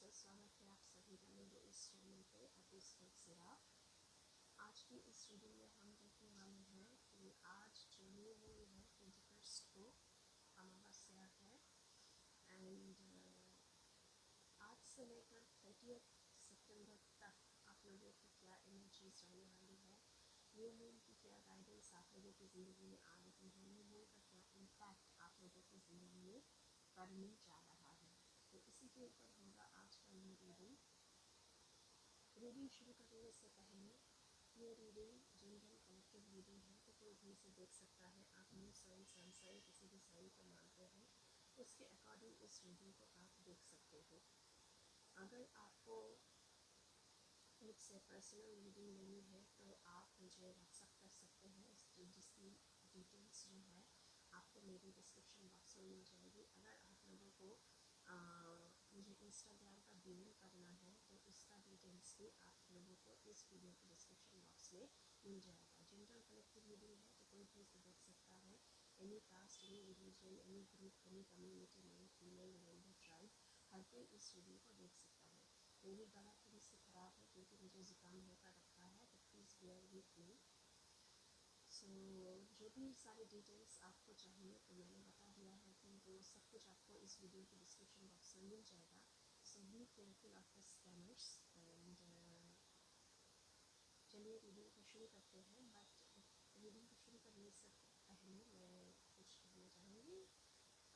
Sir स्वागत है आप सभी का मेरे इस चैनल पे एपिस्टल सिराफ। आज की इस वीडियो में हम देखने वाले हैं कि आज जो न्यू मून है 21 को अमावस्या है एंड आज से लेकर 30 सितंबर तक आप लोगों की क्या एनर्जीज रहने वाली है, न्यू मून की क्या गाइडेंस आप लोगों की ज़िंदगी में आ रही है, न्यू मून का क्या इम्पैक्ट आप लोगों की ज़िंदगी में करने जा रहा है। तो इसी के ऊपर होगा आज का ये रीडिंग शुरू करने से पहले ये रीडिंग जनरल कलेक्टिव रीडिंग है, तो कोई भी इसे देख सकता है। आप न्यू साइन सन साइन किसी भी साइन को मानते हैं उसके अकॉर्डिंग इस रीडिंग को आप देख सकते हो। अगर आपको मुझसे पर्सनल रीडिंग लेनी है तो आप मुझे व्हाट्सअप कर सकते हैं, जिसकी डिटेल्स जो है आपको मेरी डिस्क्रिप्शन बॉक्स में मिल जाएगी। अगर आप लोगों को मुझे इंस्टाग्राम का डीएम करना है तो उसका डिटेल्स भी आप लोगों को इस वीडियो के डिस्क्रिप्शन बॉक्स में मिल जाएगा। जनरल कलेक्टिव रीडिंग है तो कोई भी इसे देख सकता है। Any caste, any religion, any group, any community, male female, rainbow tribe, हर कोई इस वीडियो को देख सकता है। मेरी गला थोड़ी सी ख़राब है क्योंकि मुझे ज़ुकाम होकर रखा है, तो प्लीज़ बेयर विथ मी। सो जो भी सारी डिटेल्स आपको चाहिए तो मैंने बता दिया है कि वो सब कुछ आपको इस वीडियो के डिस्क्रिप्शन बॉक्स में मिल जाएगा। So be careful of the scammers and चलिए रीडिंग को शुरू करते हैं। बट रीडिंग को शुरू करने से पहले मैं कुछ कहना चाहूँगी।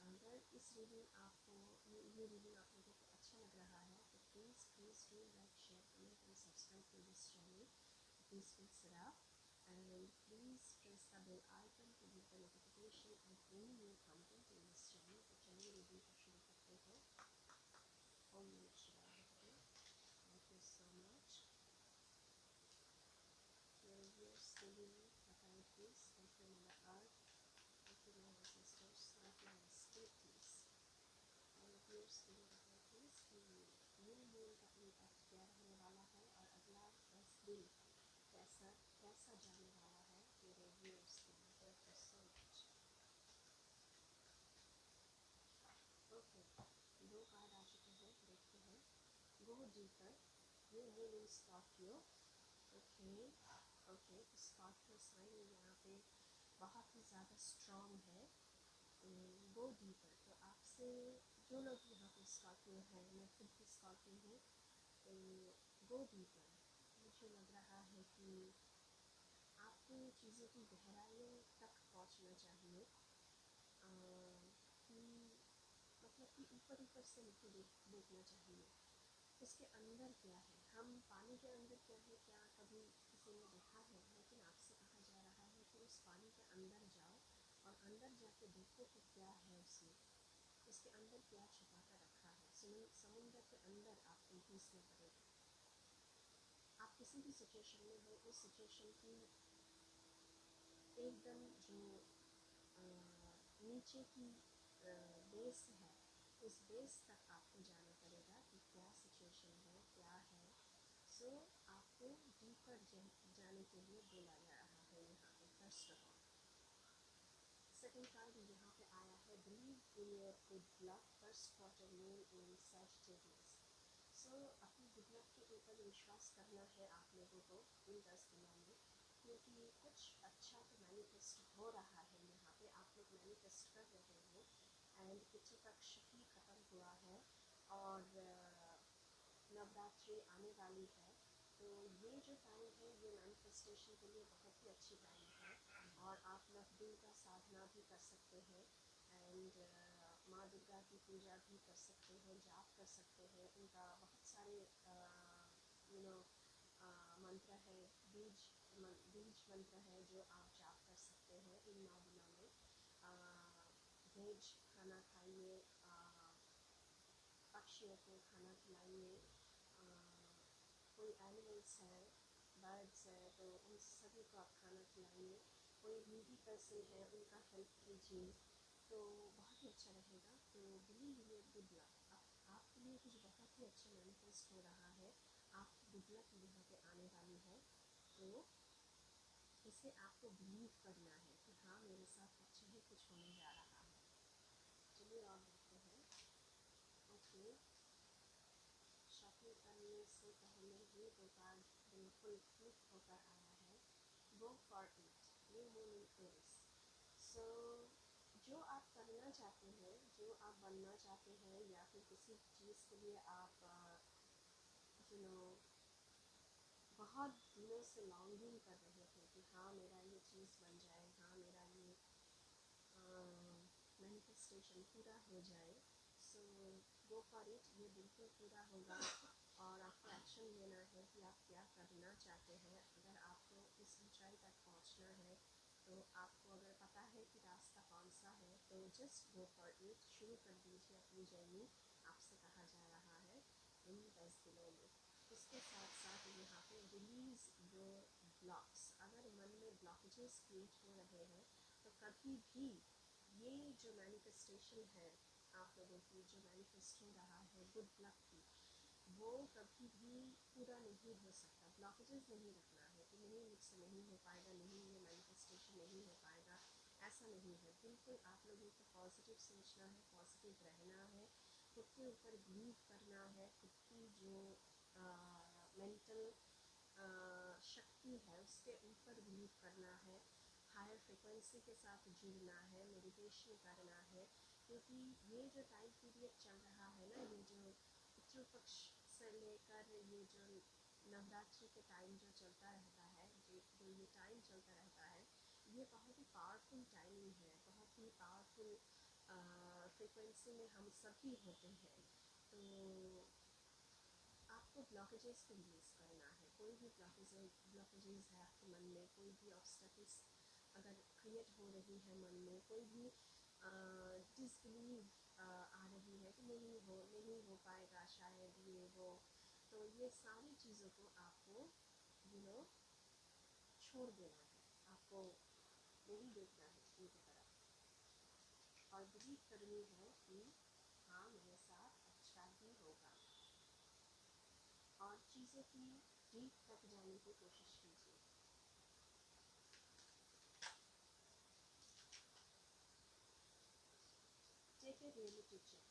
अगर इस रीडिंग आपको ये रीडिंग आप लोगों को अच्छा लग रहा है तो please do like, share, comment and subscribe to this channel peaceful सिराफ, and please press the bell icon to get the notification of any new content in this channel। तो चलिए रीडिंग को शुरू करते हैं। ओम नमः शिवाय। Thank you so much. Your viewers giving me the kind peace, thank you Mother Earth, thank you my ancestors, thank you my spirits। और viewers giving the kind peace कि न्यू मून का impact क्या रहने वाला है और अगला 10 दिन कैसा कैसा जाने वाला है मेरे व्यूअर्स के लिए। Thank you so much. Okay, 2 card आ चुके हैं, देखते हैं। Go deeper, new moon in Scorpio. Okay okay, Scorpio sign यहाँ पे बहुत ही ज़्यादा स्ट्रॉन्ग है। गो डीपर, तो आपसे जो लोग यहाँ पे स्कॉर्पियो हैं, मैं खुद भी स्कॉर्पियो हूँ, तो गो डीपर मुझे लग रहा है कि आपको चीज़ों की गहराइयों तक पहुंचना चाहिए। कि मतलब कि ऊपर ऊपर से नहीं देखना चाहिए, उसके अंदर क्या है। हम पानी के अंदर क्या है, क्या कभी किसी ने देखा है, लेकिन आपसे कहा जा रहा है कि उस पानी के अंदर जाओ और अंदर जाके देखो कि क्या है उसमें, उसके अंदर क्या छुपा कर रखा है। समुंदर के अंदर आप घुसना पड़ेगा। आप किसी भी सिचुएशन में हो, उस सिचुएशन की एकदम जो नीचे की बेस है, उस बेस तक आपको जाना पड़ेगा कि क्या सिचुएशन है, क्या है। सो आपको डीपर जाने के लिए बोला जा रहा है यहाँ पे। First of all, second card यहाँ पे आया है believe in your good luck, first quarter moon in Sagittarius. So अपनी गुड लक के ऊपर विश्वास करना है आप लोगों को इन 10 दिनों में, क्योंकि कुछ अच्छा तो मैनिफेस्ट हो रहा है। यहाँ पे आप लोग मैनिफेस्ट कर रहे हो एंड पितृ पक्ष भी ख़त्म हुआ है और नवरात्रि आने वाली है। तो ये जो टाइम है ये मैनिफेस्टेशन के लिए बहुत ही अच्छी टाइम है और आप 9 दिन का साधना भी कर सकते हैं एंड माँ दुर्गा की पूजा भी कर सकते हैं, जाप कर सकते हैं। उनका बहुत सारे मंत्र है, बीज मंत्र है जो आप जाप कर सकते हैं इन 9 दिनों में। वेज खाना खाइए, पक्षियों को खाना खिलाइए, कोई एनिमल्स है, बर्ड्स है, तो उन सभी को आप खाना खिलाइए। कोई नीडी पर्सन है उनका हेल्प कीजिए, तो बहुत ही अच्छा रहेगा। तो believe in your good luck, आपके लिए कुछ बहुत ही अच्छा मैनिफेस्ट हो रहा है, आपकी गुड लक यहाँ पे आने वाली है। तो इसे आपको बिलीव करना है कि हाँ मेरे साथ अच्छा ही कुछ होने जा रहा है। चलिए और देखते हैं। ओके, सबसे पहले ये दो कार्ड बिल्कुल फ्लिप होकर आया है, गो फॉर इट, ये मीनिंग इज सो जो आप करना चाहते हैं, जो आप बनना चाहते हैं, या फिर किसी चीज़ के लिए आप यू नो बहुत दिनों से लॉन्गिंग कर रहे थे कि हाँ मेरा ये चीज़ बन जाए, हाँ मेरा ये मैनिफेस्टेशन पूरा हो जाए, सो गो फॉर इट, ये बिल्कुल पूरा होगा। और आपको एक्शन लेना है कि आप क्या करना चाहते हैं। अगर आपको इस ऊंचाई तक पहुंचना है, तो आपको अगर पता है कि रास्ता कौन सा है, तो जस्ट गो फॉर इट, शुरू कर दीजिए अपनी जर्नी, आपसे कहा जा रहा है इन 10 दिनों में। इसके साथ साथ यहाँ पे रिलीज योर ब्लॉक्स। अगर मन में ब्लॉकेजेस क्रिएट हो रहे हैं, तो कभी भी ये जो मैनिफेस्टेशन है, आप लोगों की जो मैनिफेस्ट हो रहा है गुड लक की, वो कभी भी पूरा नहीं हो सकता। ब्लॉकेजेस नहीं रखना है कि नहीं मुझसे नहीं हो पाएगा, नहीं ये मैनिफेस्टेशन नहीं हो पाएगा, ऐसा नहीं है। बिल्कुल आप लोगों को पॉजिटिव सोचना है, पॉजिटिव रहना है, खुद के ऊपर बिलीव करना है, खुद की जो मेंटल शक्ति है उसके ऊपर बिलीव करना है, हायर फ्रिक्वेंसी के साथ जुड़ना है, मेडिटेशन करना है। क्योंकि ये जो टाइम पीरियड चल रहा है ना, ये जो पितृ पक्ष से लेकर ये जो नवरात्रि के टाइम जो चलता रहता है, जो ये टाइम चलता रहता है, ये बहुत ही पावरफुल टाइमिंग है, बहुत ही पावरफुल फ्रिक्वेंसी में हम सभी होते हैं। तो आपको ब्लॉकेजेस को रिलीज़ करना है। कोई भी ब्लॉकेजेस है आपके मन में, कोई भी ऑब्स्टेकल्स अगर क्रिएट हो रही है मन में, कोई भी डिसबिलीव आ रही है कि नहीं हो पाएगा शायद ये वो, तो ये सारी चीज़ों को आपको छोड़ देना है, आपको नहीं देखना है इनकी तरफ, और बिलीव करनी है कि हाँ मेरे साथ अच्छा ही होगा। और चीज़ों की डीप तक जाने की कोशिश कीजिए। टेक ए रियलिटी चेक,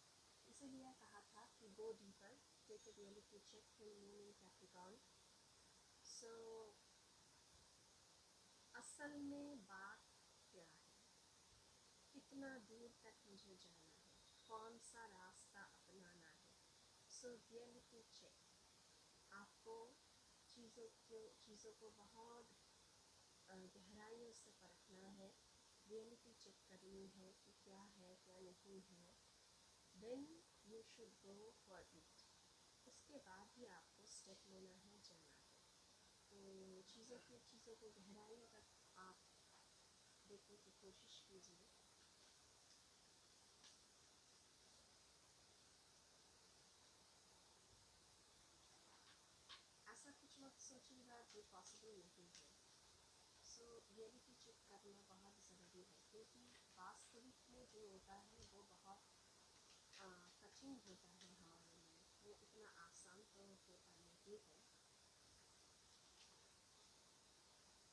इसीलिए कहा था कि go deeper, take a reality check, full moon in Capricorn. So असल में बात क्या है, कितना दूर तक मुझे जाना है, कौन सा रास्ता अपनाना है। सो रियलिटी चेक, आपको चीज़ों को बहुत गहराइयों से परखना है, रियलिटी चेक करनी है कि क्या है क्या नहीं है, then you should go for it. उसके बाद ही आपको स्टेप लेना है, जाना है। तो चीज़ों को गहराइयों तक आप देखने की कोशिश कीजिए। ऐसा कुछ मत सोचिएगा जो पॉसिबल नहीं है। सो रियलिटी चेक करना बहुत ज़रूरी है, क्योंकि वास्तविक में जो होता है वो बहुत कठिन होता है हमारे लिए, वो इतना आसान तो होता नहीं है।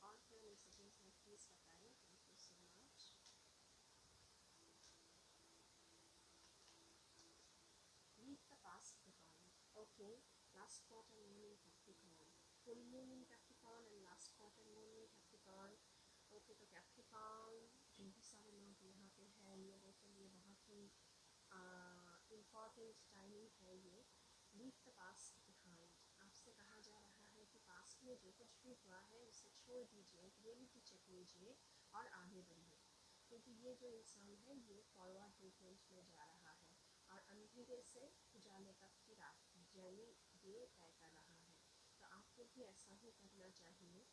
और क्या मैसेजेस हैं प्लीज़ बताएं। Thank you so much. Leave the past behind. Okay, last quarter moon in Capricorn, full moon in Capricorn and last quarter moon in Capricorn. Okay, तो Capricorn जो भी सारे लोग यहाँ पे हैं, इन लोगों के लिए बहुत ही इम्पॉर्टेंट टाइमिंग है ये। लीव द पास्ट बिहाइंड, आपसे कहा जा रहा है कि पास्ट में जो कुछ भी हुआ है उसे छोड़ दीजिए, रियलिटी चेक लीजिए और आगे बढ़िए। क्योंकि ये जो इंसान है ये फॉरवर्ड मूवमेंट में जा रहा है और अंधेरे से उजाले तक की जर्नी ये तय कर रहा है। तो आपको भी ऐसा ही करना चाहिए।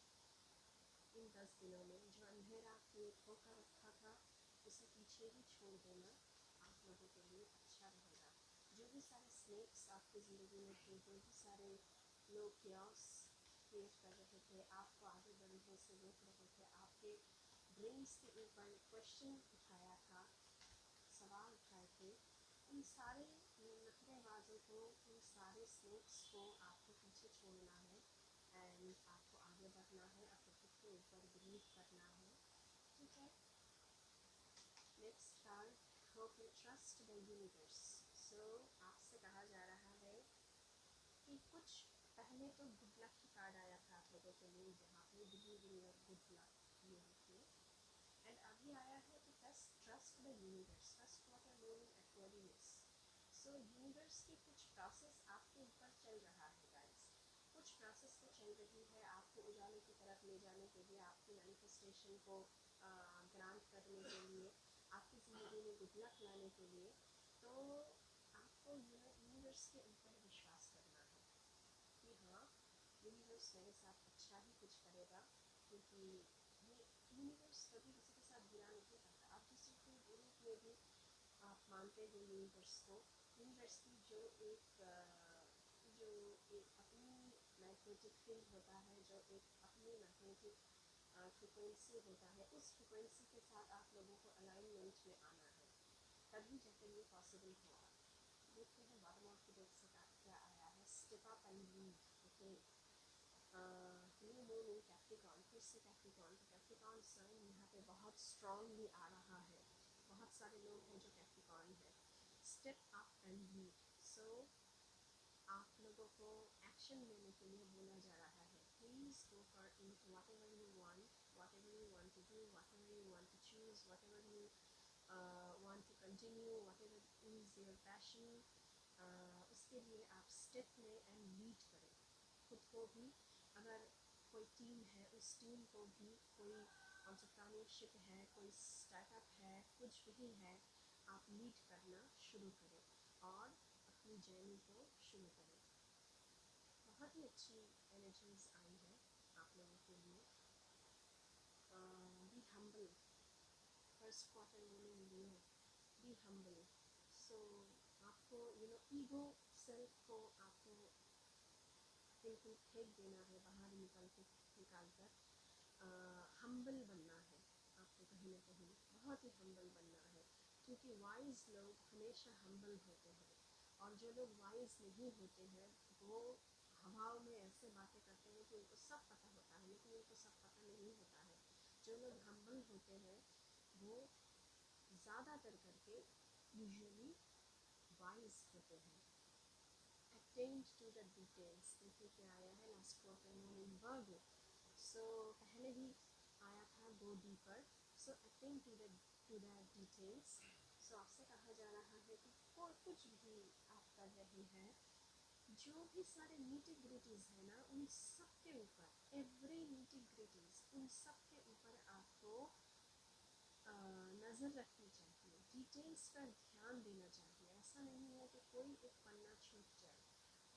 इन 10 दिनों में जो अंधेरा क्रिएट होकर रखा था उसे पीछे ही छोड़ देना आप लोगों के लिए अच्छा रहेगा। जो भी सारे स्नेक्स आपकी ज़िंदगी में थे, जो भी सारे लोग क्यास क्रिएट कर रहे थे, आपको आगे बढ़ने से रोक रहे थे, आपके ड्रीम्स के ऊपर क्वेश्चन उठाया था, सवाल उठाए थे, उन सारे नखरेबाजों को, उन सारे स्नेक्स को आपको पीछे छोड़ना है एंड आपको आगे बढ़ना है, अपने खुद के ऊपर बिलीव करना है। ठीक है, next card, hope you trust the universe. So आपसे कहा जा रहा है कि कुछ पहले तो गुड लक की कार्ड आया था आप लोगों के लिए, जहाँ पे believe in your good luck ये लिखिए। एंड अभी आया है तो trust the universe, first quarter moon in Aquarius. So universe की कुछ प्रोसेस आपके ऊपर चल रहा है गाइस, कुछ प्रोसेस तो चल रही है आपको उजाले की तरफ ले जाने के लिए, आपकी मैनिफेस्टेशन को ग्रांट करने के लिए, आपकी ज़िंदगी में गुड लक लाने के लिए। तो आपको यूनिवर्स के ऊपर विश्वास करना है कि हाँ, यूनिवर्स मेरे साथ अच्छा ही कुछ करेगा, क्योंकि ये यूनिवर्स कभी किसी के साथ बुरा नहीं करता। आप किसी के रूप में भी आप मानते हो यूनिवर्स को, यूनिवर्स की जो एक अपनी मैग्नेटिक फील्ड होता है, जो एक अपनी मैग्नेटिक फ्रिक्वेंसी होता है, उस फ्रिक्वेंसी के साथ आप लोगों को अलाइनमेंट में आना है, तभी जाकर ये पॉसिबल होगा। देखते हैं बॉटम ऑफ द डेक से क्या आया है। Step up and lead. Okay, new moon in Capricorn, फिर से कैप्रिकॉर्न। तो कैप्रिकॉर्न साइन यहाँ पे बहुत स्ट्रांगली आ रहा है, बहुत सारे लोग हैं जो कैप्रिकॉर्न है। स्टेप अप एंड लीड, सो आप लोगों को एक्शन लेने के लिए बोला जा रहा है। Please go for it, whatever you want to do, whatever you want to choose, whatever you want to continue, whatever is your passion, उसके लिए आप स्टेप लें एंड लीड करें खुद को भी। अगर कोई टीम है, उस टीम को भी, कोई एंटरप्रेन्योरशिप है, कोई स्टार्टअप है, कुछ भी है, आप लीड करना शुरू करें और अपनी जर्नी को शुरू करें। बहुत ही अच्छी एनर्जीज आई है आप लोगों के लिए। Be humble, first quarter moon Leo, be humble. So आपको ईगो सेल्फ को आपको बिल्कुल फेंक देना है, बाहर निकाल कर हम्बल बनना है आपको, कहीं ना कहीं बहुत ही हम्बल बनना है, क्योंकि वाइज लोग हमेशा हम्बल होते हैं, और जो लोग वाइज नहीं होते हैं वो हवाओं में ऐसे बातें करते हैं कि उनको सब पता होता है, लेकिन उनको सब पता नहीं होता है। जो लोग हम्बल होते हैं वो ज़्यादातर करके यूजुअली वाइज होते हैं। अटेंड टू द डिटेल्स, देखिए क्या आया है लास्ट क्वार्टर में वर्गो। सो पहले ही आया था go deeper, so attend to the details. So आपसे कहा जा रहा है कि कोई कुछ भी आप कर रहे हैं, जो भी सारे नीटी ग्रिटीज़ है ना, उन सब के ऊपर, एवरी नीटी ग्रिटीज़, उन सब के ऊपर आपको नज़र रखनी चाहिए, डिटेल्स पर ध्यान देना चाहिए। ऐसा नहीं है कि कोई एक पन्ना छूट जाए,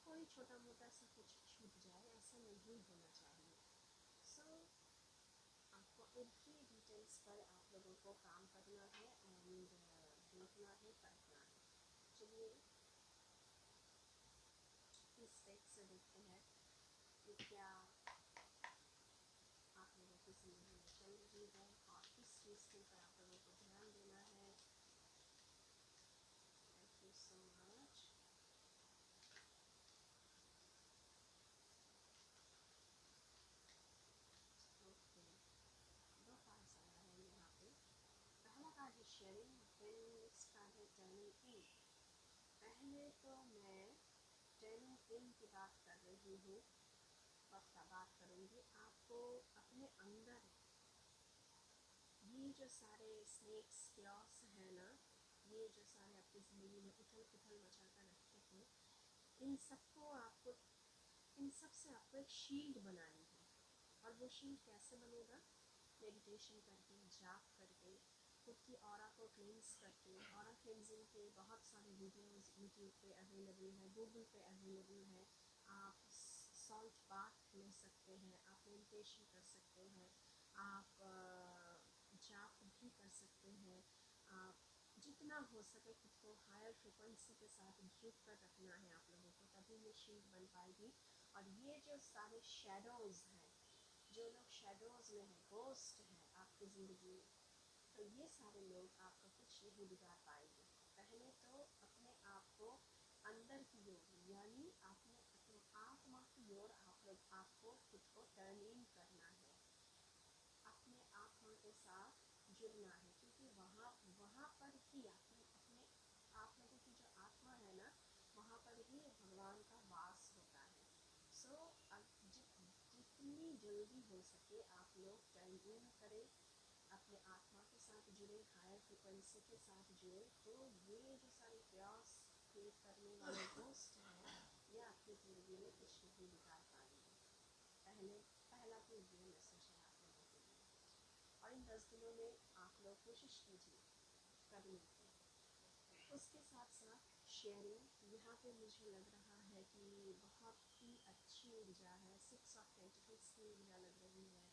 कोई छोटा मोटा सा कुछ छूट जाए, ऐसा नहीं होना चाहिए। सो आपको एवरी डिटेल्स पर आप लोगों को काम करना है एंड देखना है, करना है। चलिए इस डेक से देखते हैं कि क्या आप लोगों की ज़िंदगी में चल रही है और किस चीज़ के ऊपर आप लोगों को ध्यान देना है। Thank you so much. Okay, दो कार्ड्स आया है यहाँ पे। पहला कार्ड है शेयरिंग, देन नेक्स्ट कार्ड है टर्निंग इन। पहले तो मैं टर्निंग इन की बात कर रही हूँ, और बात करूँगी आपको अपने अंदर ये जो सारे स्नेक्स क्लॉस है ना, ये जो सारे आपकी ज़िंदगी में उथल पुथल मचा कर रखते हैं, इन सबको आपको, इन सब से आपको एक शील्ड बनानी है। और वो शील्ड कैसे बनेगा? मेडिटेशन करके, जाप करके, खुद की ऑरा को क्लींस करके। ऑरा क्लींजिंग के बहुत सारे वीडियोस यूट्यूब पे अवेलेबल है, गूगल पे अवेलेबल है। आप सॉल्ट बाथ ले सकते हैं, आप मेडिटेशन कर सकते हैं, आप जाप भी कर सकते हैं। आप जितना हो सके खुद को हायर फ्रिक्वेंसी के साथ जुड़ कर रखना है आप लोगों को, तभी ये शील्ड बन पाएगी। और ये जो सारे शेडोज़ हैं, जो लोग शेडोज़ में हैं, गोस्ट हैं आपकी ज़िंदगी में, तो ये सारे लोग आपको कुछ नहीं बिगाड़ पाएंगे। पहले तो अपने आप को अंदर की ओर, यानी अपने आत्मा की ओर आप लोग आपको खुद को टर्न इन करना है, अपने आत्मा के साथ जुड़ना है, क्योंकि वहाँ वहाँ पर ही अपने आप लोगों की जो आत्मा है ना, वहाँ पर ही भगवान का वास होता है। सो जितनी जल्दी हो सके आप लोग टाइम इन करें, अपने आत्मा के साथ जुड़े, हायर फ्रिक्वेंसी के साथ जुड़े, तो ये जो सारे प्रयास क्रिएट करने वाले दोस्त हैं ये आपकी ज़िंदगी में कुछ नहीं बिगाड़ पाएंगे। पहला तो ये मैसेज है आप लोगों के लिए। और इन 10 दिनों में आप लोग कोशिश कीजिए करने की। उसके साथ साथ शेयरिंग, यहाँ पे मुझे लग रहा है कि बहुत ही अच्छी ऊर्जा है, 6 ऑफ पेंटिकल्स की ऊर्जा लग रही है,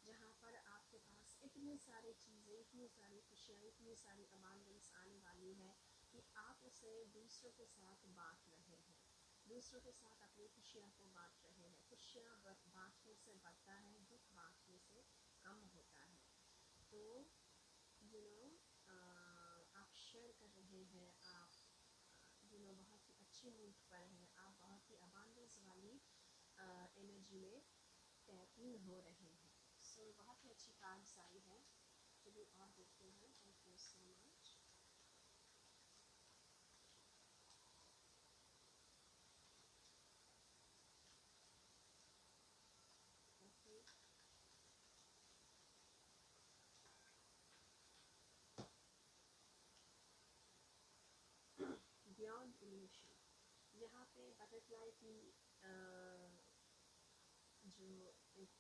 जहाँ पर आपके पास इतनी सारी चीज़ें, इतनी सारी खुशियाँ, इतनी सारी अबांडेंस आने वाली है कि आप उसे दूसरों के साथ बांट रहे हैं, दूसरों के साथ अपनी खुशियाँ को बांट रहे हैं। खुशियाँ बांटने से बढ़ता है, दुख बांटने से कम होता है। तो यू नो आप शेयर कर रहे हैं, आप बहुत ही अच्छी मूड पर हैं, आप बहुत ही अबांडेंस वाली एनर्जी में टैप इन हो रहे हैं। सो बहुत ही अच्छी कार्ड्स आई है। चलिए और देखते हैं। Thank you so much. Okay, beyond evolution, यहाँ पे बटरफ्लाई की जो एक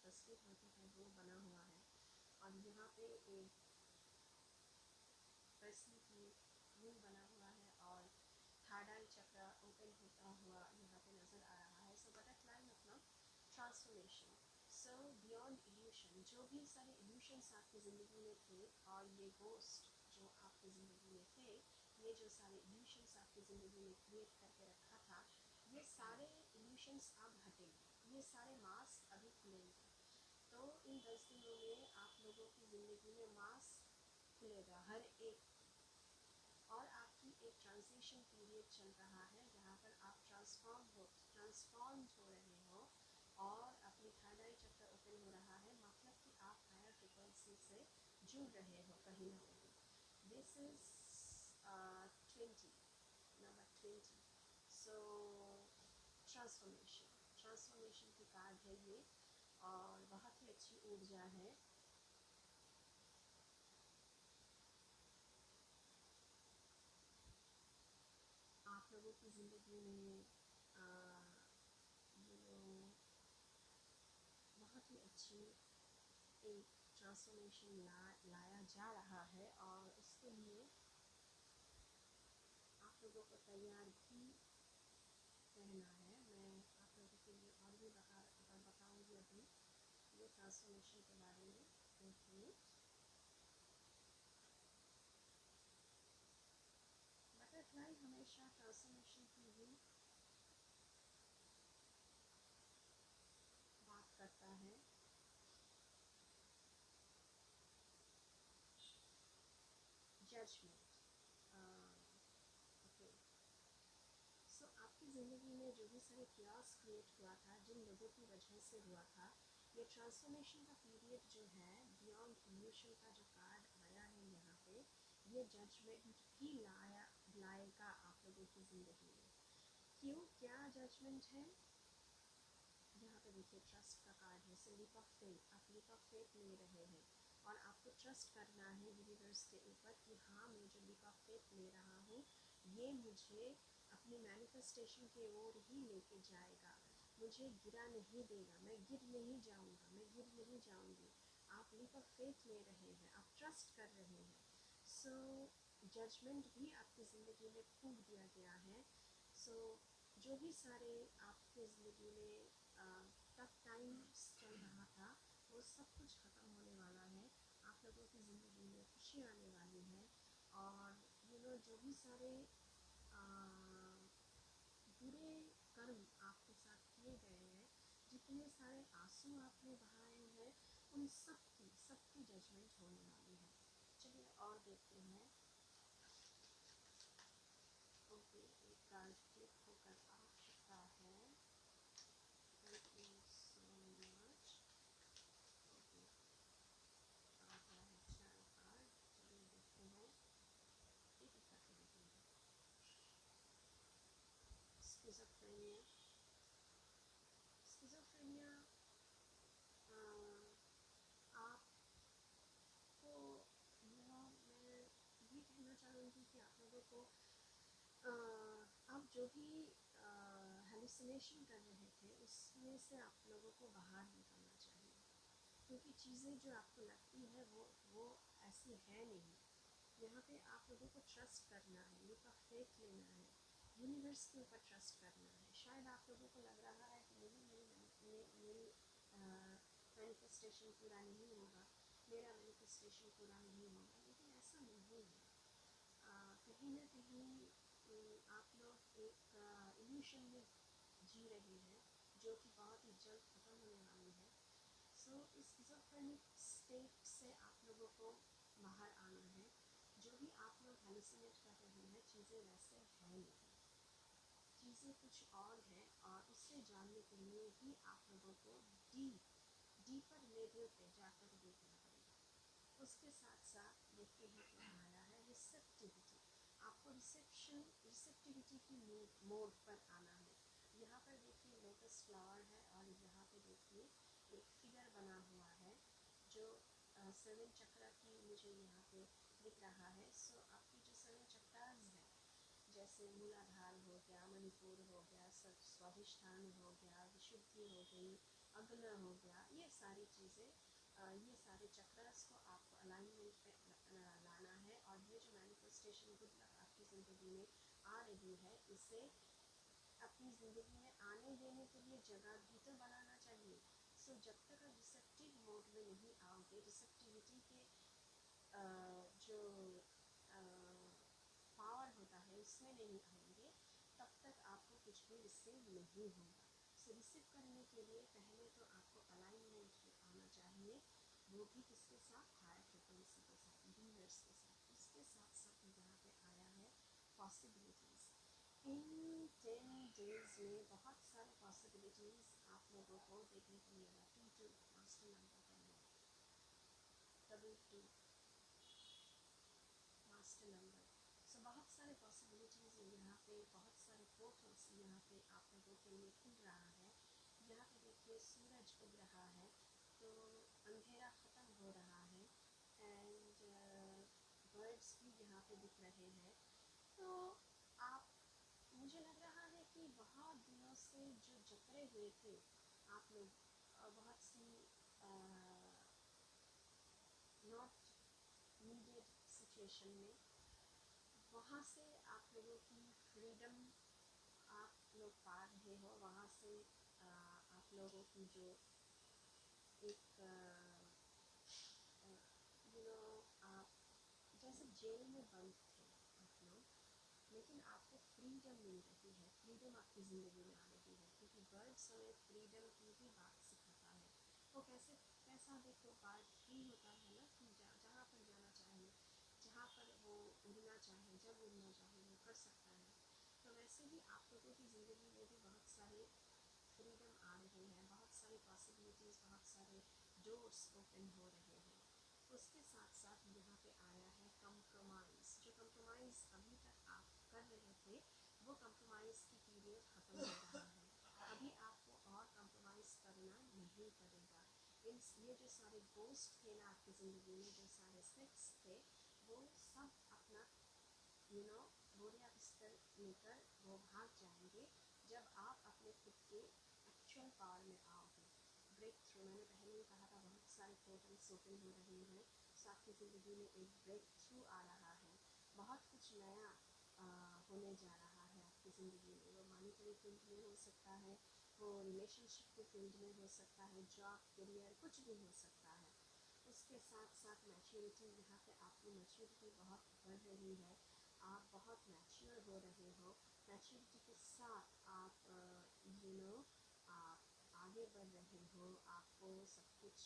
तस्वीर होती है वो बना हुआ है, और यहाँ पे एक पर्सन की मुंह बना हुआ है और थर्ड आई चक्र ओपन होता हुआ यहाँ पे नज़र आ रहा है। सो बटरफ्लाई मतलब ट्रांसफॉर्मेशन। सो बियॉन्ड इल्यूशन, जो भी सारे इल्यूशंस आपकी ज़िंदगी में थे, और ये गोस्ट जो आपकी ज़िंदगी में थे, ये जो सारे इल्यूशंस आपकी ज़िंदगी में क्रिएट करके रखा था, ये सारे इल्यूशंस अब हटेंगे, ये सारे मास्क अभी खुलेंगे। तो इन 10 दिनों में आप लोगों की ज़िंदगी में मास्क खुलेगा हर एक, और आपकी एक ट्रांजिशन पीरियड चल रहा है जहाँ पर आप ट्रांसफॉर्म हो रहे हो, और अपनी थर्ड आई चक्र ओपन हो रहा है, मतलब कि आप हायर फ्रिक्वेंसी से जुड़ रहे हो कहीं ना कहीं। This is 20, number 20। So transformation की कार्ड है ये, और बहुत ही अच्छी ऊर्जा है। आप लोगों की ज़िंदगी में बहुत ही अच्छी एक ट्रांसफॉर्मेशन लाया जा रहा है, और उसके लिए आप लोगों को तैयार भी रहना है। मैं आप लोगों के लिए और भी बताऊंगी अभी ये ट्रांसफॉर्मेशन के बारे में। एक मिनट। बटरफ्लाई हमेशा ट्रांसफॉर्मेशन की ही बात करता है। Judgement, okay. सो आपकी ज़िंदगी में जो भी सारे क्रियास क्रिएट हुआ था, जिन लोगों की वजह से हुआ था, ये ट्रांसफॉर्मेशन का पीरियड जो है, बियॉन्ड इल्यूशन का जो कार्ड आया है यहाँ पे, ये जजमेंट भी लाएगा आप लोगों की ज़िंदगी में। क्यों, क्या जजमेंट है? यहाँ पे देखिए ट्रस्ट का कार्ड है। सो लीप ऑफ फेथ, आप लीप ऑफ फेथ ले रहे हैं, और आपको ट्रस्ट करना है यूनिवर्स के ऊपर कि हाँ, मैं जो लीप ऑफ फेथ ले रहा हूँ ये मुझे अपनी मैनिफेस्टेशन की ओर ही लेके जाएगा, मुझे गिरा नहीं देगा, मैं गिर नहीं जाऊँगा, मैं गिर नहीं जाऊँगी। आप लीप ऑफ फेथ ले रहे हैं, आप ट्रस्ट कर रहे हैं। सो जजमेंट भी आपकी ज़िंदगी में फूंक दिया गया है। सो जो भी सारे आपके ज़िंदगी में टफ टाइम्स चल रहा था, वो सब कुछ ख़त्म होने वाला है। आप लोगों की ज़िंदगी में खुशी आने वाली है, और जो भी सारे बुरे कर्म आपके साथ किए गए हैं, जितने सारे आंसू आपने बहाए हैं, उन सबकी जजमेंट होने वाली है। चलिए और देखते हैं। ओके, एक कार्ड फ्लिप होकर आ चुका है। Thank you so much. Okay, आ गया है चैनल कार्ड। चलिए देखते हैं, एक एक करके देखेंगे। स्किज़ोफ्रेनिया, जो भी हेलुसिनेशन कर रहे थे उसमें से आप लोगों को बाहर निकलना चाहिए, क्योंकि चीज़ें जो आपको लगती है वो ऐसी है नहीं। यहाँ पे आप लोगों को ट्रस्ट करना है, ये का फेथ लेना है, यूनिवर्स के ऊपर ट्रस्ट करना है। शायद आप लोगों को लग रहा है कि नहीं मेरी मैनिफेस्टेशन पूरा नहीं होगा, मेरा मैनिफेस्टेशन पूरा नहीं होगा, लेकिन ऐसा नहीं है। कहीं ना कहीं आप लोग एक इल्यूशन में जी रहे हैं जो कि बहुत ही जल्द ख़त्म होने वाली है। सो इस स्किज़ोफ्रेनिक स्टेट से आप लोगों को बाहर आना है। जो भी आप लोग हेलुसिनेट कर रहे हैं चीज़ें वैसे है नहीं, चीज़ें कुछ और हैं, और उससे जानने के लिए ही आप लोगों को डीपर लेवल पे जाकर देखना पड़ेगा। उसके साथ साथ देखते हैं क्या आया है, रिसेप्टिविटी। आपको रिसेप्टिविटी की मोड पर आना है। यहाँ पर देखिए लोटस फ्लावर है, और यहाँ पे देखिए एक फिगर बना हुआ है जो 7 चक्र की मुझे यहाँ पे दिख रहा है। सो आपकी जो 7 चक्रास है, जैसे मूलाधार हो गया, मणिपुर हो गया, स्वाधिष्ठान हो गया, विशुद्धि हो गई, अग्न हो गया, ये सारी चीज़ें, ये सारे चक्रास को आपको अलाइनमेंट पे लाना है। और ये जो मैनिफेस्टेशन गुड लक आपकी ज़िंदगी में आ रही है, इसे अपनी ज़िंदगी में आने देने के लिए जगह भी तो बनाना चाहिए। सो जब तक आप रिसेप्टिव मोड में नहीं आओगे, रिसेप्टिविटी के जो पावर होता है उसमें नहीं आएंगे, तब तक आपको कुछ भी रिसीव नहीं होगा। सो रिसीव करने के लिए पहले तो आपको अलाइनमेंट में आना चाहिए, वो भी किसके साथ, हायर फ्रिक्वेंसी के साथ, यूनिवर्स के साथ। उसके साथ साथ यहाँ पे आया है पॉसिबिलिटीज़। इन 10 डेज में बहुत सारे पॉसिबिलिटीज़ आप लोगों को देखने को मिलेगा। 22 मास्टर नंबर का है, 22 मास्टर नंबर। सो बहुत सारे पॉसिबिलिटीज़ यहाँ पे, बहुत सारे पोर्टल्स यहाँ पे आप लोगों के लिए खुल रहा है। यहाँ पे देखिए सूरज उग रहा है, तो अंधेरा ख़त्म हो रहा है, एंड बर्ड्स भी यहाँ पे दिख रहे हैं। तो आप, मुझे लग रहा है कि बहुत दिनों से जो जकड़े हुए थे आप लोग, बहुत सी नॉट नीडेड सिचुएशन में, वहाँ से आप लोगों की फ्रीडम आप लोग पा रहे हो। वहाँ से आप लोगों की जो एक आप जैसे जेल में बंद थे आप लोग, लेकिन आपको फ्रीडम मिल रही है, फ्रीडम आपकी ज़िंदगी में आ रही है, क्योंकि बर्ड्स हमें फ्रीडम की ही बात सिखाता है। वो कैसा देखो बर्ड फ्री होता है ना, कि जहाँ पर जाना चाहे, जहाँ पर वो उड़ना चाहे, जब उड़ना चाहे वो कर सकता है। तो वैसे ही आप लोगों की ज़िंदगी में भी बहुत सारे फ्रीडम आ रहे हैं, बहुत सारी पॉसिबिलिटीज़, बहुत सारे डोर्स ओपन हो रहे हैं। उसके साथ साथ यहाँ पे आया है कंप्रोमाइज़। जो कंप्रोमाइज़ अभी तक आप कर रहे थे, वो कंप्रोमाइज़ की पीरियड ख़त्म हो रहा है। अभी आपको और कंप्रोमाइज़ करना नहीं पड़ेगा। ये जो सारे गोस्ट थे ना आपकी ज़िंदगी में, जो सारे स्नेक्स थे, वो सब अपना बोरिया बिस्तर लेकर वो भाग जाएंगे जब आप अपने खुद के एक्चुअल पावर में आओगे। ब्रेक थ्रू, मैंने पहले ही कहा था बहुत सारे पोर्टल्स ओपन हो रहे हैं, तो आपकी ज़िंदगी में एक ब्रेक थ्रू आ रहा है। बहुत कुछ नया होने जा रहा है आपकी ज़िंदगी में। वो मॉनिटरी फील्ड में हो सकता है, वो रिलेशनशिप के फील्ड में हो सकता है, जॉब, करियर, कुछ भी हो सकता है। उसके साथ साथ मैच्योरिटी, यहाँ पे आपकी मैच्योरिटी बहुत बढ़ रही है, आप बहुत मैच्योर हो रहे हो। मैच्योरिटी के साथ आप आप आगे बढ़ रहे हो। आपको सब कुछ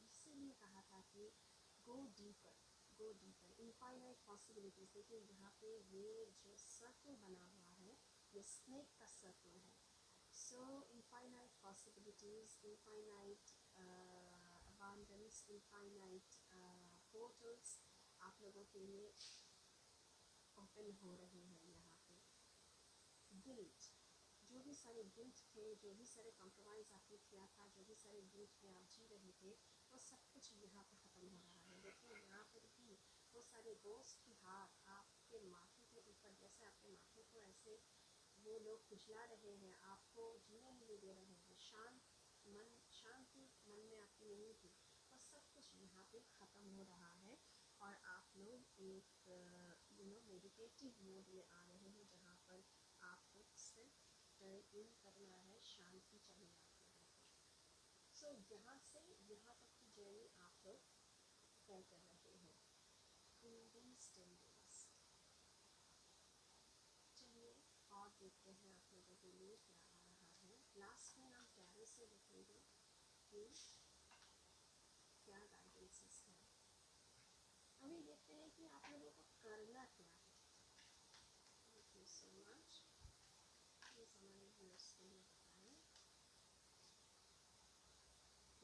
इसीलिए कहा था कि go deeper, go deeper, infinite possibilities. देखिए यहाँ पे ये जो सर्कल बना हुआ है, ये स्नेक का सर्कल है। So infinite possibilities, infinite abundance, infinite portals आप लोगों के लिए ओपन हो रहे हैं। यहाँ पे गिल्ट, जो भी सारे गिल्ट थे, जो भी सारे कॉम्प्रोमाइज़ आपने किया था, जो भी सारे गिल्ट में आप जी रहे थे, वो सब कुछ यहाँ पे ख़त्म हो रहा है। देखिए यहाँ पर भी वो सारे गोस्ट की हाथ आपके माथे के ऊपर, जैसे आपके माथे को ऐसे वो लोग खुजला रहे हैं, आपको जीने नहीं दे रहे हैं, शांति मन में आपकी नहीं थी, और सब कुछ यहाँ पे ख़त्म हो रहा है और आप लोग एक मेडिटेटिव मोड में आ रहे हैं जहाँ पर आपको सिर्फ इन करना है, शांति चाहिए आप लोगों को। सो यहाँ से यहाँ तक की जर्नी आप लोग तय कर रहे हैं इन दीज 10 days। चलिए और देखते हैं आप लोगों के लिए क्या आ रहा है। लास्ट में हम टैरो से देखेंगे कि क्या गाइडेंसेस है। अभी देखते हैं कि आप लोगों को करना क्या है। Thank you so much, please हमारे व्यूअर्स के लिए बताएं।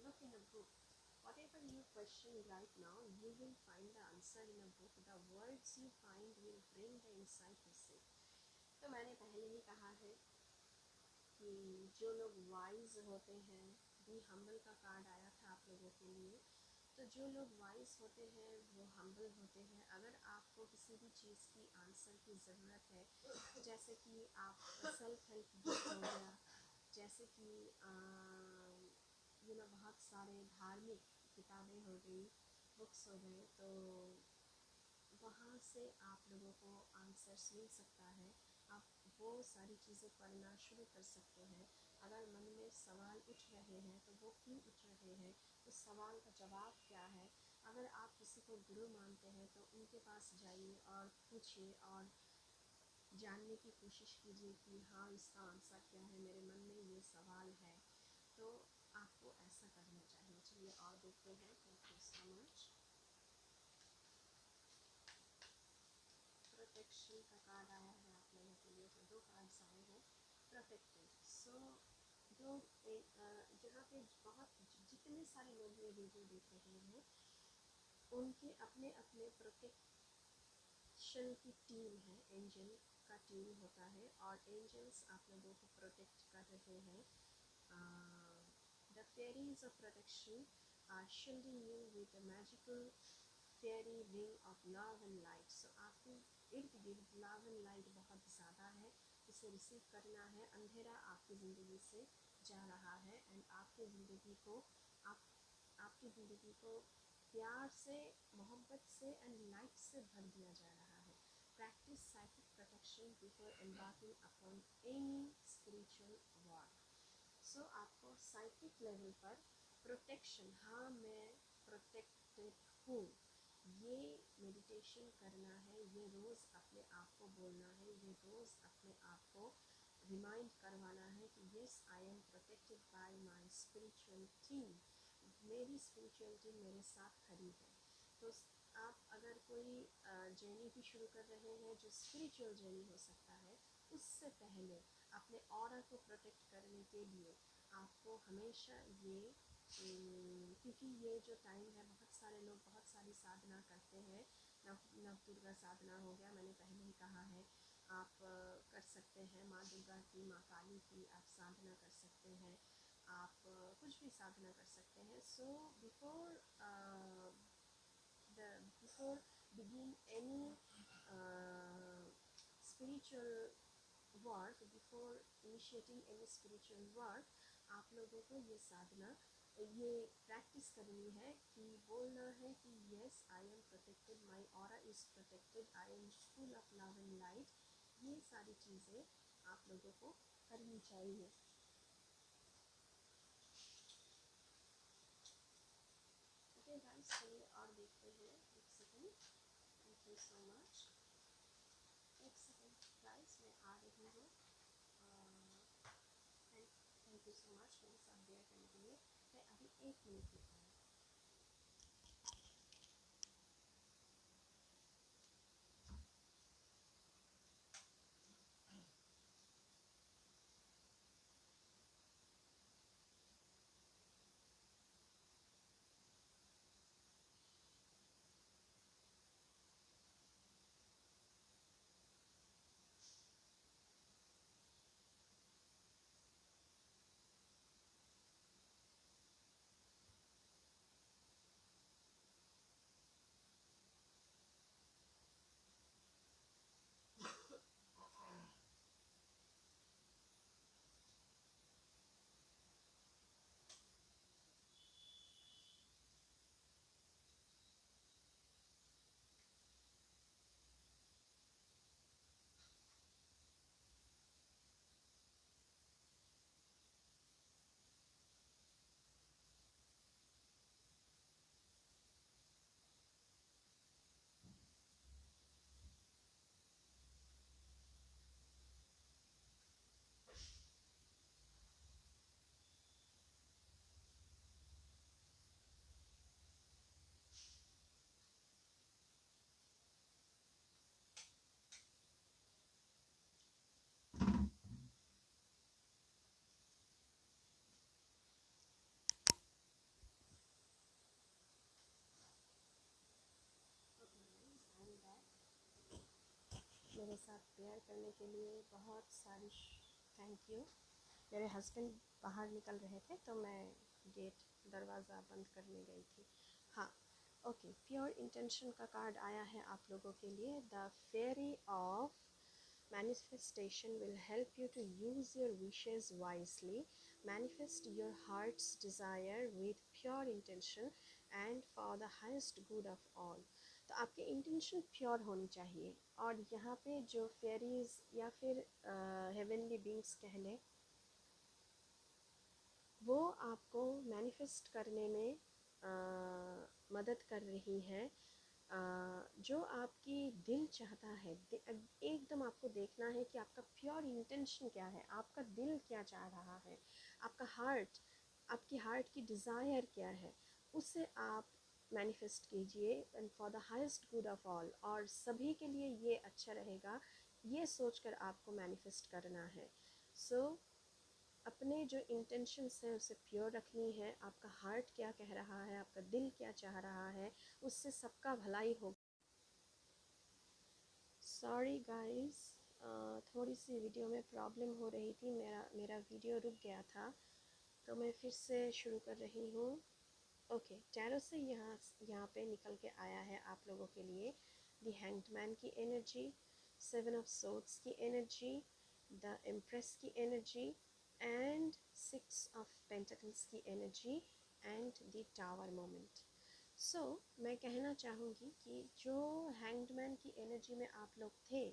Look in a book. Whatever you question right now, you will find the answer in a book. The words you find will bring the insight you seek. तो मैंने पहले ही कहा है कि जो लोग वाइज होते हैं, बी हम्बल का कार्ड आया था आप लोगों के लिए, तो जो लोग वाइज होते हैं वो हम्बल होते हैं। अगर आपको किसी भी चीज़ की आंसर की ज़रूरत है, जैसे कि आप सेल्फ हेल्प बुक हो गया, जैसे कि बहुत सारे धार्मिक किताबें हो गई, बुक्स हो गए, तो वहाँ से आप लोगों को आंसर्स मिल सकता है। आप वो सारी चीज़ें पढ़ना शुरू कर सकते हैं। अगर मन में सवाल उठ रहे हैं तो वो क्यों उठ रहे हैं, उस सवाल का जवाब क्या है। अगर आप किसी को गुरु मानते हैं तो उनके पास जाइए और पूछिए और जानने की कोशिश कीजिए कि हाँ इसका आंसर क्या है, मेरे मन में ये सवाल है। तो आपको ऐसा करना चाहिए। चलिए और देखते हैं। Thank you so much. Protection का कार्ड आया है आप लोगों के लिए, तो 2 कार्ड्स आए हैं प्रोटेक्टेड। सो लोग जहाँ पे बहुत जितने सारे लोग ये वीडियो देख रहे हैं उनके अपने अपने प्रोटेक्शन की टीम है, एंजल का टीम होता है और एंजल्स आप लोगों को प्रोटेक्ट कर रहे हैं। The fairies of protection are shielding you with a magical fairy ring of love and light. So आपके इर्द गिर्द लव एंड लाइट बहुत ज़्यादा है, इसे रिसीव करना है। अंधेरा आपकी ज़िंदगी से जा रहा है एंड आपकी ज़िंदगी को प्यार से, मोहब्बत से एंड लाइट से भर दिया जा रहा है। Practice psychic protection before embarking upon any spiritual work. So आपको साइकिक लेवल पर प्रोटेक्शन, हाँ मैं प्रोटेक्टेड हूँ, ये मेडिटेशन करना है, ये रोज़ अपने आप को बोलना है, ये रोज़ अपने आप को रिमाइंड करवाना है कि yes I am protected by my spiritual team. मेरी स्पिरिचुअल टीम मेरे साथ खड़ी है। तो आप अगर कोई जर्नी भी शुरू कर रहे हैं जो स्पिरिचुअल जर्नी हो सकता है, उससे पहले अपने ऑरा को प्रोटेक्ट करने के लिए आपको हमेशा ये क्योंकि ये जो टाइम है बहुत सारे लोग बहुत सारी साधना करते हैं। नव दुर्गा साधना हो गया, मैंने पहले ही कहा है, आप कर सकते हैं। माँ दुर्गा की, माँ काली की आप साधना कर सकते हैं, आप कुछ भी साधना कर सकते हैं। So before begin any spiritual work, before initiating any spiritual work, आप लोगों को ये साधना, ये प्रैक्टिस करनी है कि बोलना है कि yes I am protected, my aura is protected, I am full of love and light। ये सारी चीज़ें आप लोगों को करनी चाहिए। ओके गाइस, चलिए और देखते हैं। एक second, thank you so much. एक सेकेंड गाइस, मैं आ रही हूँ। थैंक यू सो मच मेरे साथ बेयर करने के लिए। मैं अभी 1 मिनट में आई। मेरे साथ पेयर करने के लिए बहुत सारी थैंक यू। मेरे हस्बैंड बाहर निकल रहे थे तो मैं गेट दरवाज़ा बंद करने गई थी। हाँ, ओके, प्योर इंटेंशन का कार्ड आया है आप लोगों के लिए। The fairy of manifestation will help you to use your wishes wisely, manifest your heart's desire with pure intention and for the highest good of all। तो आपकी इंटेंशन प्योर होनी चाहिए। और यहाँ पे जो फेरीज या फिर हेवनली बींग्स कह लें, वो आपको मैनिफेस्ट करने में मदद कर रही हैं। जो आपकी दिल चाहता है, एकदम आपको देखना है कि आपका प्योर इंटेंशन क्या है, आपका दिल क्या चाह रहा है, आपका हार्ट, आपकी हार्ट की डिज़ायर क्या है, उसे आप मैनिफेस्ट कीजिए and for the highest good of all. और सभी के लिए ये अच्छा रहेगा, ये सोचकर आपको मैनिफेस्ट करना है। सो अपने जो इंटेंशंस हैं उसे प्योर रखनी है। आपका हार्ट क्या कह रहा है, आपका दिल क्या चाह रहा है, उससे सबका भलाई हो। सॉरी गाइस, थोड़ी सी वीडियो में प्रॉब्लम हो रही थी, मेरा वीडियो रुक गया था, तो मैं फिर से शुरू कर रही हूँ। ओके, टैरो से यहाँ पे निकल के आया है आप लोगों के लिए द हैंग्ड मैन की एनर्जी, 7 ऑफ सोर्ड्स की एनर्जी, द एम्प्रेस की एनर्जी एंड 6 ऑफ पेंटिकल्स की energy and the tower moment. So मैं कहना चाहूँगी कि जो हैंग्ड मैन की एनर्जी में आप लोग थे,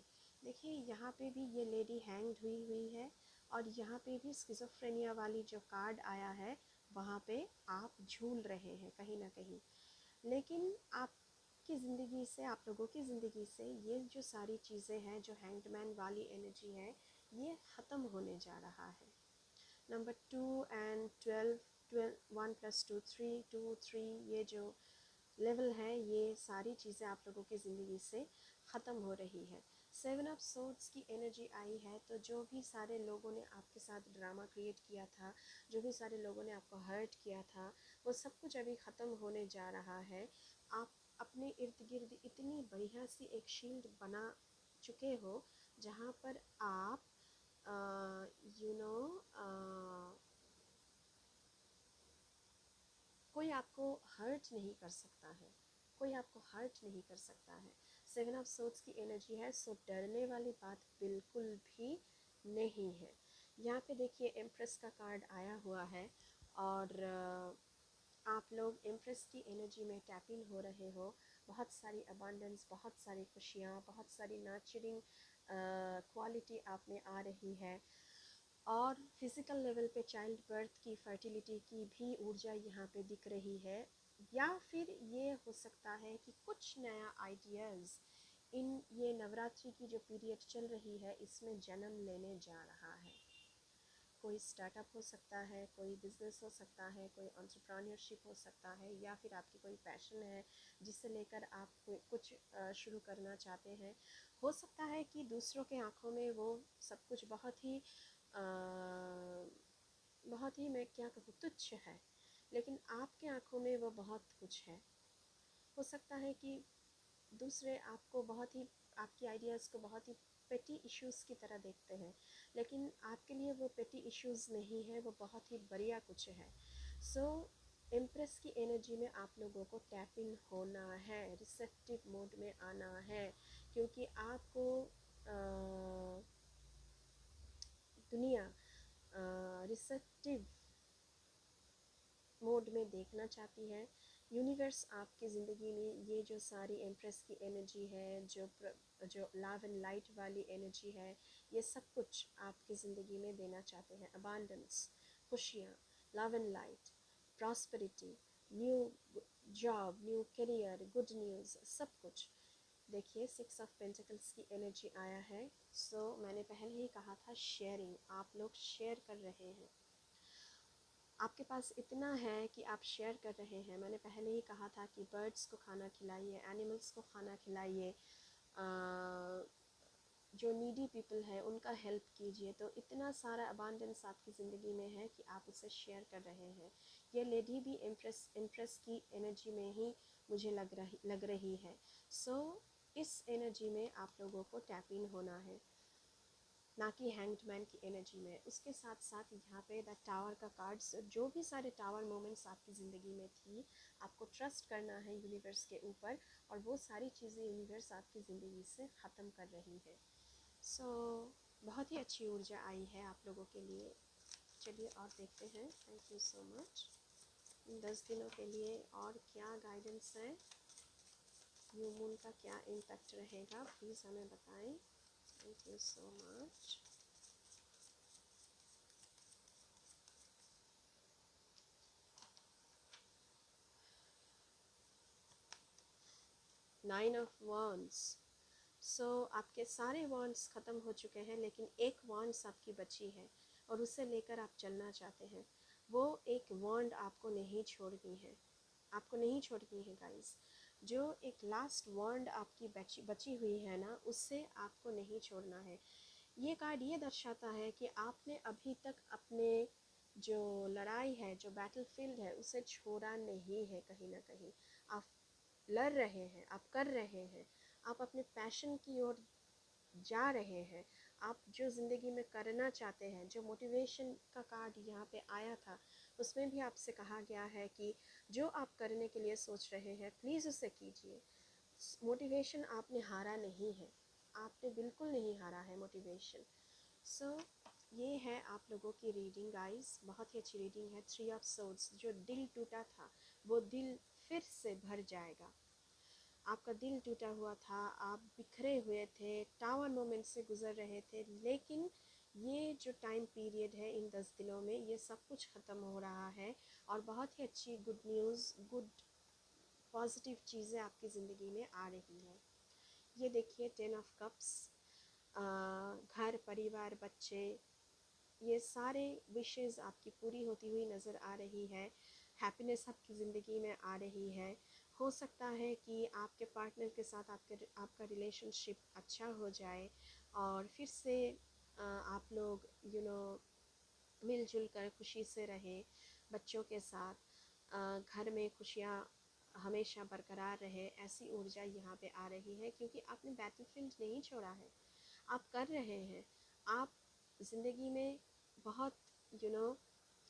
देखिए यहाँ पे भी ये लेडी हैंग्ड हुई है और यहाँ पे भी स्किज़ोफ्रेनिया वाली जो कार्ड आया है वहाँ पे आप झूल रहे हैं कहीं ना कहीं। लेकिन आपकी ज़िंदगी से, आप लोगों की ज़िंदगी से ये जो सारी चीज़ें हैं, जो हैंग्ड मैन वाली एनर्जी है, ये ख़त्म होने जा रहा है। नंबर 2 एंड 1 + 2 3 ये जो लेवल है, ये सारी चीज़ें आप लोगों की ज़िंदगी से ख़त्म हो रही है। 7 ऑफ सोर्ड्स की एनर्जी आई है, तो जो भी सारे लोगों ने आपके साथ ड्रामा क्रिएट किया था, जो भी सारे लोगों ने आपको हर्ट किया था, वो सब कुछ अभी ख़त्म होने जा रहा है। आप अपने इर्द गिर्द इतनी बढ़िया सी एक शील्ड बना चुके हो जहाँ पर आप कोई आपको हर्ट नहीं कर सकता है, कोई आपको हर्ट नहीं कर सकता है। 7 ऑफ सोर्ड्स की एनर्जी है, सो डरने वाली बात बिल्कुल भी नहीं है। यहाँ पे देखिए एम्प्रेस का कार्ड आया हुआ है और आप लोग एम्प्रेस की एनर्जी में टैप इन हो रहे हो। बहुत सारी अबांडेंस, बहुत सारी खुशियाँ, बहुत सारी नर्चरिंग क्वालिटी आप में आ रही है। और फिज़िकल लेवल पे चाइल्ड बर्थ की, फर्टिलिटी की भी ऊर्जा यहाँ पे दिख रही है। या फिर ये हो सकता है कि कुछ नया आइडियाज़ इन ये नवरात्रि की जो पीरियड चल रही है इसमें जन्म लेने जा रहा है। कोई स्टार्टअप हो सकता है, कोई बिज़नेस हो सकता है, कोई एंटरप्रेन्योरशिप हो सकता है, या फिर आपकी कोई पैशन है जिसे लेकर आप कुछ शुरू करना चाहते हैं। हो सकता है कि दूसरों के आँखों में वो सब कुछ बहुत ही मैं क्या कहूँ, तुच्छ है, लेकिन आपके आँखों में वो बहुत कुछ है। हो सकता है कि दूसरे आपको बहुत ही, आपकी आइडियाज़ को बहुत ही पेटी इश्यूज़ की तरह देखते हैं, लेकिन आपके लिए वो पेटी इश्यूज़ नहीं है, वो बहुत ही बढ़िया कुछ है। सो एम्प्रेस की एनर्जी में आप लोगों को टैप इन होना है, रिसेप्टिव मोड में आना है, क्योंकि आपको दुनिया रिसेप्टिव मोड में देखना चाहती है। यूनिवर्स आपकी ज़िंदगी में ये जो सारी एम्प्रेस की एनर्जी है, जो लव एंड लाइट वाली एनर्जी है, ये सब कुछ आपकी ज़िंदगी में देना चाहते हैं। अबांडेंस, खुशियाँ, love and light, prosperity, new job, new career, good news, सब कुछ। देखिए 6 ऑफ पेंटिकल्स की एनर्जी आया है। सो मैंने पहले ही कहा था शेयरिंग, आप लोग शेयर कर रहे हैं, आपके पास इतना है कि आप शेयर कर रहे हैं। मैंने पहले ही कहा था कि बर्ड्स को खाना खिलाइए, एनिमल्स को खाना खिलाइए, जो नीडी पीपल है उनका हेल्प कीजिए। तो इतना सारा अबांडेंस आपकी ज़िंदगी में है कि आप उसे शेयर कर रहे हैं। ये लेडी भी एम्प्रेस की एनर्जी में ही मुझे लग रही है। सो इस एनर्जी में आप लोगों को टैप इन होना है, ना कि हैंग्ड मैन की एनर्जी में। उसके साथ साथ यहाँ पे द टावर का कार्ड्स, जो भी सारे टावर मोमेंट्स आपकी ज़िंदगी में थी, आपको ट्रस्ट करना है यूनिवर्स के ऊपर, और वो सारी चीज़ें यूनिवर्स आपकी ज़िंदगी से ख़त्म कर रही है। सो बहुत ही अच्छी ऊर्जा आई है आप लोगों के लिए। चलिए और देखते हैं। Thank you so much. इन 10 दिनों के लिए और क्या गाइडेंस है, न्यू मून का क्या इम्पैक्ट रहेगा, प्लीज़ हमें बताएं। Thank you so much. Nine of wands. So आपके सारे वॉन्ड्स ख़त्म हो चुके हैं, लेकिन एक वॉन्ड्स आपकी बची है और उसे लेकर आप चलना चाहते हैं। वो एक वॉन्ड आपको नहीं छोड़नी है, आपको नहीं छोड़नी है गाइस। जो एक लास्ट वॉन्ड आपकी बची हुई है ना, उससे आपको नहीं छोड़ना है। ये कार्ड ये दर्शाता है कि आपने अभी तक अपने जो लड़ाई है, जो बैटलफील्ड है, उसे छोड़ा नहीं है। कहीं ना कहीं आप लड़ रहे हैं, आप कर रहे हैं, आप अपने पैशन की ओर जा रहे हैं। आप जो ज़िंदगी में करना चाहते हैं, जो मोटिवेशन का कार्ड यहाँ पे आया था, उसमें भी आपसे कहा गया है कि जो आप करने के लिए सोच रहे हैं, प्लीज़ उसे कीजिए। मोटिवेशन आपने हारा नहीं है, आपने बिल्कुल नहीं हारा है मोटिवेशन। सो ये है आप लोगों की रीडिंग गाइस, बहुत ही अच्छी रीडिंग है। 3 ऑफ सोर्ड्स, जो दिल टूटा था वो दिल फिर से भर जाएगा। आपका दिल टूटा हुआ था, आप बिखरे हुए थे, टावर मोमेंट से गुजर रहे थे, लेकिन ये जो टाइम पीरियड है इन 10 दिनों में, ये सब कुछ ख़त्म हो रहा है और बहुत ही अच्छी गुड न्यूज़, गुड पॉजिटिव चीज़ें आपकी ज़िंदगी में आ रही है। ये देखिए 10 ऑफ कप्स, घर परिवार बच्चे, ये सारे विशेज़ आपकी पूरी होती हुई नज़र आ रही है। हैप्पीनेस आपकी ज़िंदगी में आ रही है। हो सकता है कि आपके पार्टनर के साथ आपका रिलेशनशिप अच्छा हो जाए और फिर से आप लोग मिलजुल कर खुशी से रहें बच्चों के साथ। घर में खुशियाँ हमेशा बरकरार रहे, ऐसी ऊर्जा यहाँ पे आ रही है, क्योंकि आपने बैटलफील्ड नहीं छोड़ा है, आप कर रहे हैं। आप ज़िंदगी में बहुत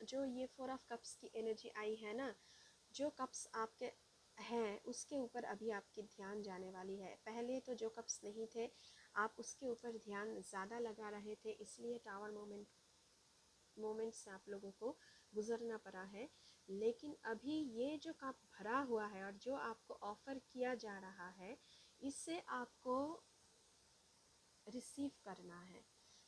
जो ये 4 ऑफ कप्स की एनर्जी आई है ना, जो कप्स आपके हैं उसके ऊपर अभी आपकी ध्यान जाने वाली है। पहले तो जो कप्स नहीं थे, आप उसके ऊपर ध्यान ज़्यादा लगा रहे थे, इसलिए टावर मोमेंट से आप लोगों को गुजरना पड़ा है। लेकिन अभी ये जो कप भरा हुआ है और जो आपको ऑफ़र किया जा रहा है, इससे आपको रिसीव करना है,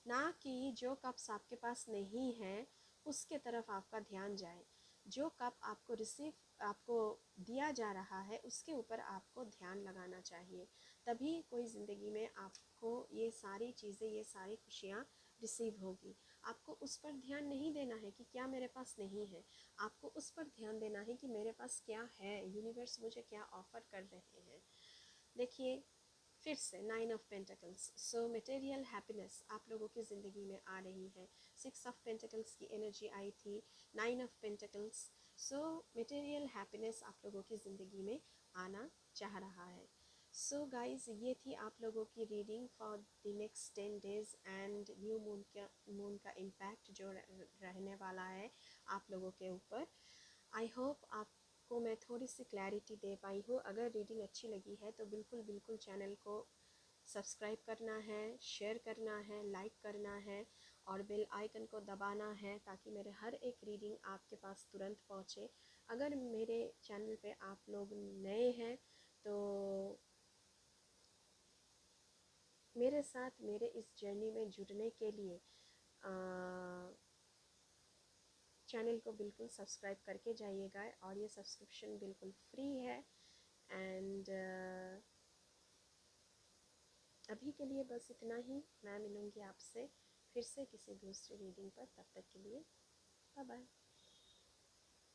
ना कि जो कप्स आपके पास नहीं हैं उसके तरफ आपका ध्यान जाए। जो कप आपको दिया जा रहा है उसके ऊपर आपको ध्यान लगाना चाहिए, तभी कोई ज़िंदगी में आपको ये सारी चीज़ें, ये सारी खुशियाँ रिसीव होगी। आपको उस पर ध्यान नहीं देना है कि क्या मेरे पास नहीं है, आपको उस पर ध्यान देना है कि मेरे पास क्या है, यूनिवर्स मुझे क्या ऑफ़र कर रहे हैं। देखिए फिर से 9 of pentacles. So material happiness आप लोगों की ज़िंदगी में आ रही है। 6 ऑफ पेंटिकल्स की एनर्जी आई थी, 9 of pentacles. So material happiness आप लोगों की ज़िंदगी में आना चाह रहा है। सो गाइज़, ये थी आप लोगों की reading for the next 10 days and new moon का इम्पैक्ट जो रहने वाला है आप लोगों के ऊपर। आई होप आपको मैं थोड़ी सी क्लैरिटी दे पाई हूँ। अगर रीडिंग अच्छी लगी है तो बिल्कुल चैनल को सब्सक्राइब करना है, शेयर करना है, लाइक करना है और बेल आइकन को दबाना है, ताकि मेरे हर एक रीडिंग आपके पास तुरंत पहुँचे। अगर मेरे चैनल पे आप लोग नए हैं तो मेरे साथ मेरे इस जर्नी में जुड़ने के लिए चैनल को बिल्कुल सब्सक्राइब करके जाइएगा, और ये सब्सक्रिप्शन बिल्कुल फ्री है। एंड अभी के लिए बस इतना ही। मैं मिलूँगी आपसे फिर से किसी दूसरी रीडिंग पर, तब तक के लिए बाय बाय।